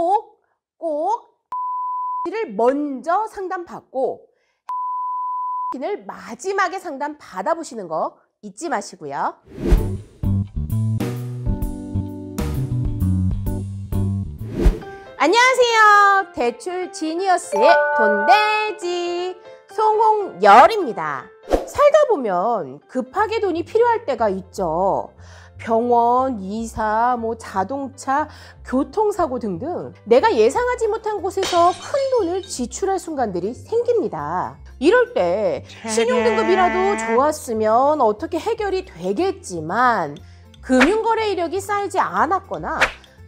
꼭 를 먼저 상담받고 를 마지막에 상담 받아보시는 거 잊지 마시고요. 안녕하세요. 대출 지니어스의 돈돼지 송홍열입니다. 살다 보면 급하게 돈이 필요할 때가 있죠. 병원, 이사, 자동차, 교통사고 등등 내가 예상하지 못한 곳에서 큰 돈을 지출할 순간들이 생깁니다. 이럴 때 신용등급이라도 좋았으면 어떻게 해결이 되겠지만 금융거래 이력이 쌓이지 않았거나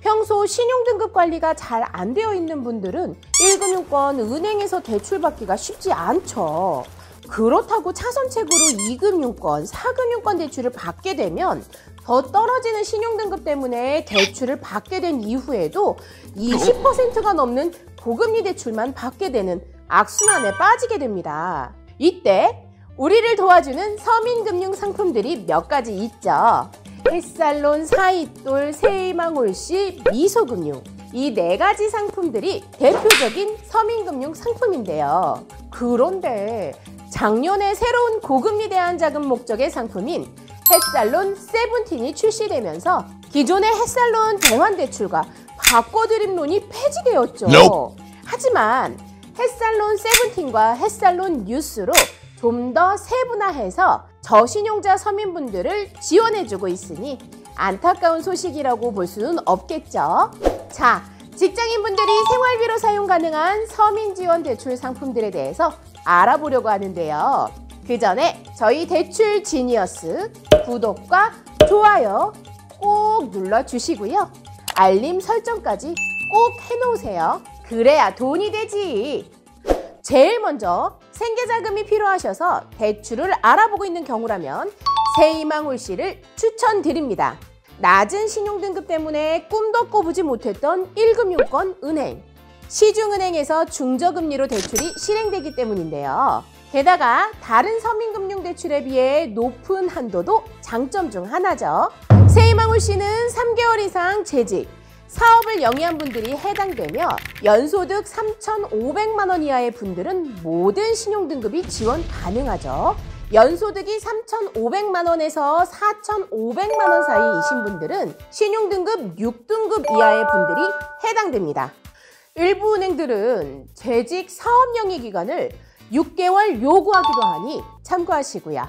평소 신용등급 관리가 잘 안 되어 있는 분들은 1금융권 은행에서 대출받기가 쉽지 않죠. 그렇다고 차선책으로 2금융권, 4금융권 대출을 받게 되면 더 떨어지는 신용등급 때문에 대출을 받게 된 이후에도 20%가 넘는 고금리 대출만 받게 되는 악순환에 빠지게 됩니다. 이때 우리를 도와주는 서민금융 상품들이 몇 가지 있죠. 햇살론, 사이돌, 세이망홀씨, 미소금융 이 4가지 상품들이 대표적인 서민금융 상품인데요. 그런데 작년에 새로운 고금리 대안자금 목적의 상품인 햇살론 세븐틴이 출시되면서 기존의 햇살론 대환대출과 바꿔드림론이 폐지되었죠. 하지만 햇살론 세븐틴과 햇살론 뉴스로 좀 더 세분화해서 저신용자 서민분들을 지원해주고 있으니 안타까운 소식이라고 볼 수는 없겠죠. 자, 직장인분들이 생활비로 사용 가능한 서민지원 대출 상품들에 대해서 알아보려고 하는데요. 그 전에 저희 대출 지니어스 구독과 좋아요 꼭 눌러주시고요. 알림 설정까지 꼭 해놓으세요. 그래야 돈이 되지. 제일 먼저 생계자금이 필요하셔서 대출을 알아보고 있는 경우라면 세이망홀씨를 추천드립니다. 낮은 신용등급 때문에 꿈도 꿔보지 못했던 1금융권 은행, 시중은행에서 중저금리로 대출이 실행되기 때문인데요. 게다가 다른 서민금융 대출에 비해 높은 한도도 장점 중 하나죠. 세이망홀씨는 3개월 이상 재직, 사업을 영위한 분들이 해당되며 연소득 3,500만 원 이하의 분들은 모든 신용등급이 지원 가능하죠. 연소득이 3,500만 원에서 4,500만 원 사이이신 분들은 신용등급 6등급 이하의 분들이 해당됩니다. 일부 은행들은 재직 사업 영위 기간을 6개월 요구하기도 하니 참고하시고요.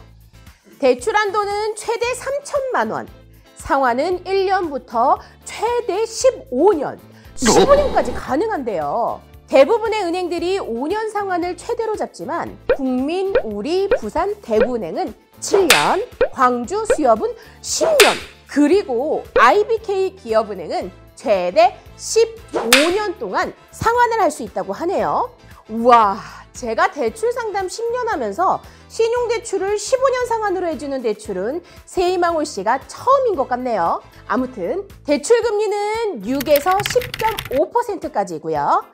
대출 한도는 최대 3,000만 원, 상환은 1년부터 최대 15년, 15년까지 가능한데요. 대부분의 은행들이 5년 상환을 최대로 잡지만 국민, 우리, 부산, 대구은행은 7년, 광주, 수협은 10년, 그리고 IBK 기업은행은 최대 15년 동안 상환을 할 수 있다고 하네요. 우와, 제가 대출 상담 10년 하면서 신용대출을 15년 상환으로 해주는 대출은 세이망홀씨가 처음인 것 같네요. 아무튼 대출금리는 6에서 10.5%까지고요.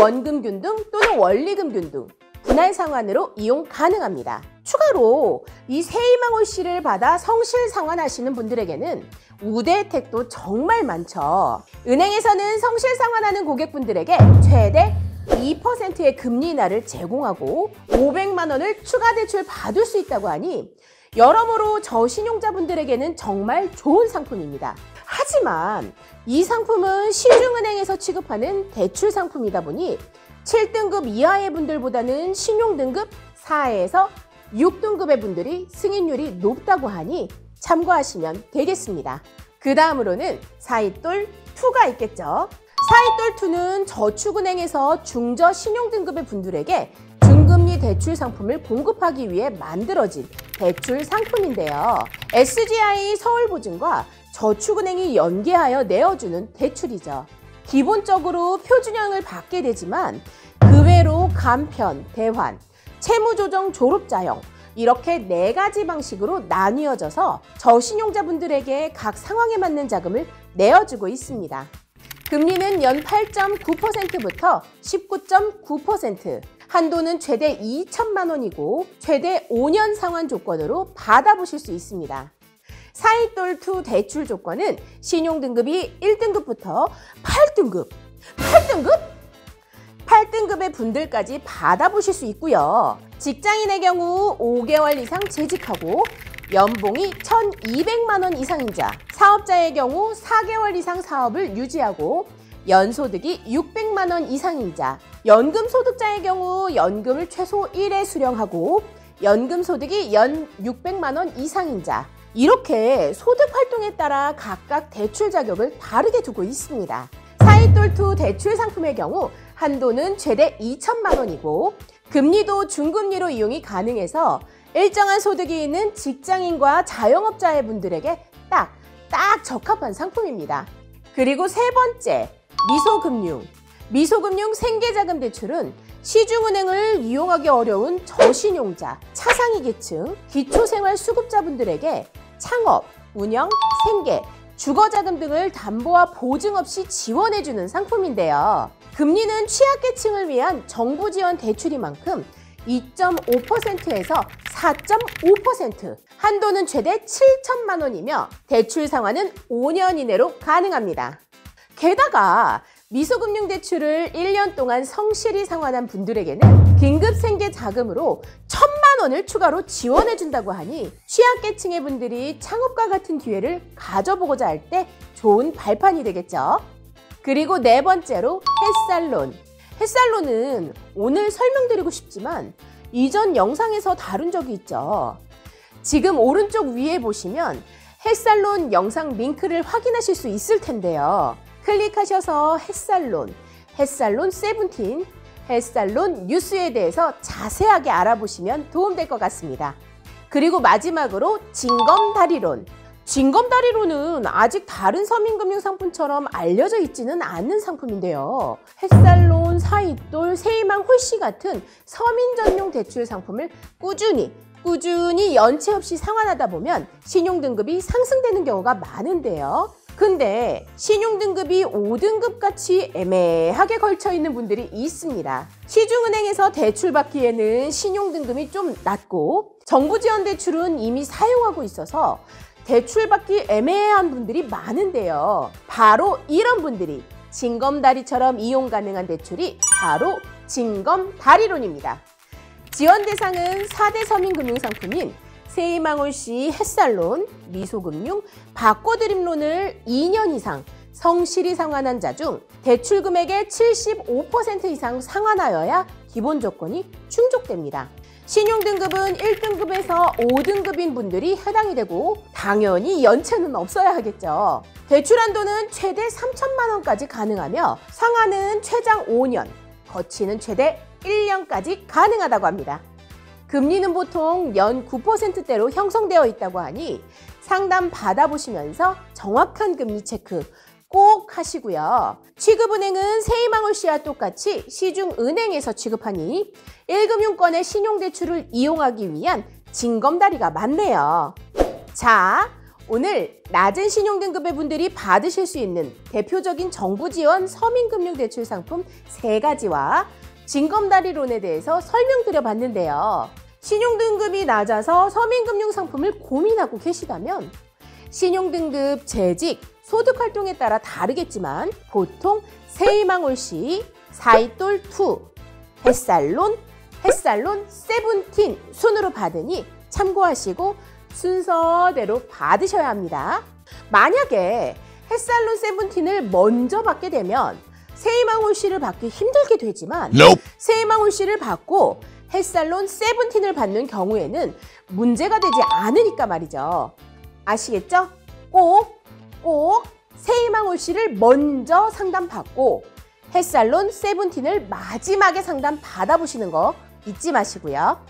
원금균등 또는 원리금균등, 분할 상환으로 이용 가능합니다. 추가로 이 세이망홀씨를 받아 성실 상환하시는 분들에게는 우대 혜택도 정말 많죠. 은행에서는 성실 상환하는 고객분들에게 최대 2%의 금리 인하를 제공하고 500만 원을 추가 대출 받을 수 있다고 하니 여러모로 저신용자분들에게는 정말 좋은 상품입니다. 하지만 이 상품은 시중은행에서 취급하는 대출 상품이다 보니 7등급 이하의 분들보다는 신용등급 4에서 6등급의 분들이 승인율이 높다고 하니 참고하시면 되겠습니다. 그 다음으로는 사이돌2가 있겠죠. 사이돌2는 저축은행에서 중저 신용등급의 분들에게 중금리 대출 상품을 공급하기 위해 만들어진 대출 상품인데요. SGI 서울보증과 저축은행이 연계하여 내어주는 대출이죠. 기본적으로 표준형을 받게 되지만 그 외로 간편, 대환, 채무조정 졸업자형 이렇게 4가지 방식으로 나뉘어져서 저신용자분들에게 각 상황에 맞는 자금을 내어주고 있습니다. 금리는 연 8.9%부터 19.9%, 한도는 최대 2천만 원이고 최대 5년 상환 조건으로 받아보실 수 있습니다. 사이돌2 대출 조건은 신용등급이 1등급부터 8등급 8등급? 8등급의 분들까지 받아보실 수 있고요. 직장인의 경우 5개월 이상 재직하고 연봉이 1,200만 원 이상인 자, 사업자의 경우 4개월 이상 사업을 유지하고 연소득이 600만 원 이상인 자, 연금 소득자의 경우 연금을 최소 1회 수령하고 연금 소득이 연 600만 원 이상인 자, 이렇게 소득 활동에 따라 각각 대출 자격을 다르게 두고 있습니다. 사이돌2 대출 상품의 경우 한도는 최대 2천만 원이고 금리도 중금리로 이용이 가능해서 일정한 소득이 있는 직장인과 자영업자의 분들에게 딱 적합한 상품입니다. 그리고 세 번째, 미소금융. 미소금융 생계자금 대출은 시중은행을 이용하기 어려운 저신용자, 차상위 계층, 기초생활수급자분들에게 창업, 운영, 생계, 주거자금 등을 담보와 보증 없이 지원해주는 상품인데요. 금리는 취약계층을 위한 정부 지원 대출인 만큼 2.5%에서 4.5%, 한도는 최대 7천만 원이며 대출 상환은 5년 이내로 가능합니다. 게다가 미소금융 대출을 1년 동안 성실히 상환한 분들에게는 긴급생계 자금으로 1,000만 원을 추가로 지원해준다고 하니 취약계층의 분들이 창업과 같은 기회를 가져보고자 할 때 좋은 발판이 되겠죠. 그리고 네 번째로 햇살론. 햇살론은 오늘 설명드리고 싶지만 이전 영상에서 다룬 적이 있죠. 지금 오른쪽 위에 보시면 햇살론 영상 링크를 확인하실 수 있을 텐데요. 클릭하셔서 햇살론, 햇살론 세븐틴, 햇살론 뉴스에 대해서 자세하게 알아보시면 도움될 것 같습니다. 그리고 마지막으로 징검다리론. 징검다리론은 아직 다른 서민금융상품처럼 알려져 있지는 않는 상품인데요. 햇살론, 사이돌, 세이망 홀씨 같은 서민 전용 대출 상품을 꾸준히 연체 없이 상환하다 보면 신용등급이 상승되는 경우가 많은데요. 근데 신용등급이 5등급 같이 애매하게 걸쳐있는 분들이 있습니다. 시중은행에서 대출 받기에는 신용등급이 좀 낮고 정부 지원 대출은 이미 사용하고 있어서 대출 받기 애매한 분들이 많은데요. 바로 이런 분들이 징검다리처럼 이용 가능한 대출이 바로 징검다리론입니다. 지원 대상은 4대 서민금융상품인 세이망홀씨 햇살론, 미소금융, 바꿔드림론을 2년 이상 성실히 상환한 자 중 대출 금액의 75% 이상 상환하여야 기본 조건이 충족됩니다. 신용등급은 1등급에서 5등급인 분들이 해당이 되고 당연히 연체는 없어야 하겠죠. 대출 한도는 최대 3천만 원까지 가능하며 상환은 최장 5년, 거치는 최대 1년까지 가능하다고 합니다. 금리는 보통 연 9%대로 형성되어 있다고 하니 상담 받아보시면서 정확한 금리 체크 꼭 하시고요. 취급은행은 세이망홀씨와 똑같이 시중은행에서 취급하니 1금융권의 신용대출을 이용하기 위한 징검다리가 많네요. 자, 오늘 낮은 신용등급의 분들이 받으실 수 있는 대표적인 정부 지원 서민금융대출 상품 3가지와 징검다리론에 대해서 설명드려 봤는데요. 신용등급이 낮아서 서민금융상품을 고민하고 계시다면 신용등급, 재직, 소득활동에 따라 다르겠지만 보통 세이망홀씨, 사이돌2, 햇살론, 햇살론 세븐틴 순으로 받으니 참고하시고 순서대로 받으셔야 합니다. 만약에 햇살론 세븐틴을 먼저 받게 되면 세이망홀씨를 받기 힘들게 되지만 세이망홀씨를 받고 햇살론 세븐틴을 받는 경우에는 문제가 되지 않으니까 말이죠. 아시겠죠? 꼭 세이망홀씨를 먼저 상담받고 햇살론 세븐틴을 마지막에 상담 받아보시는 거 잊지 마시고요.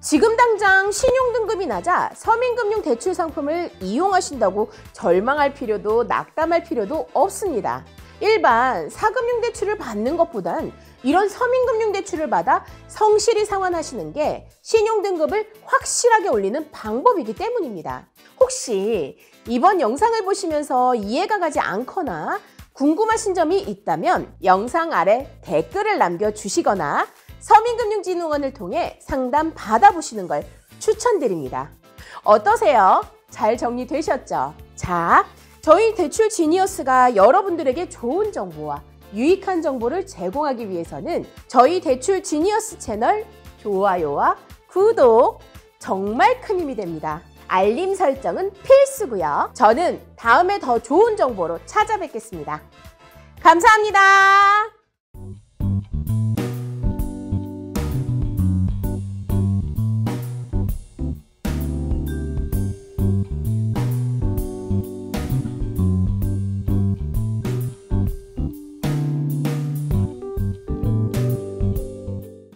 지금 당장 신용등급이 낮아 서민금융 대출 상품을 이용하신다고 절망할 필요도 낙담할 필요도 없습니다. 일반 사금융 대출을 받는 것보단 이런 서민금융 대출을 받아 성실히 상환하시는 게 신용등급을 확실하게 올리는 방법이기 때문입니다. 혹시 이번 영상을 보시면서 이해가 가지 않거나 궁금하신 점이 있다면 영상 아래 댓글을 남겨주시거나 서민금융진흥원을 통해 상담 받아보시는 걸 추천드립니다. 어떠세요? 잘 정리되셨죠? 자, 저희 대출 지니어스가 여러분들에게 좋은 정보와 유익한 정보를 제공하기 위해서는 저희 대출 지니어스 채널 좋아요와 구독 정말 큰 힘이 됩니다. 알림 설정은 필수고요. 저는 다음에 더 좋은 정보로 찾아뵙겠습니다. 감사합니다.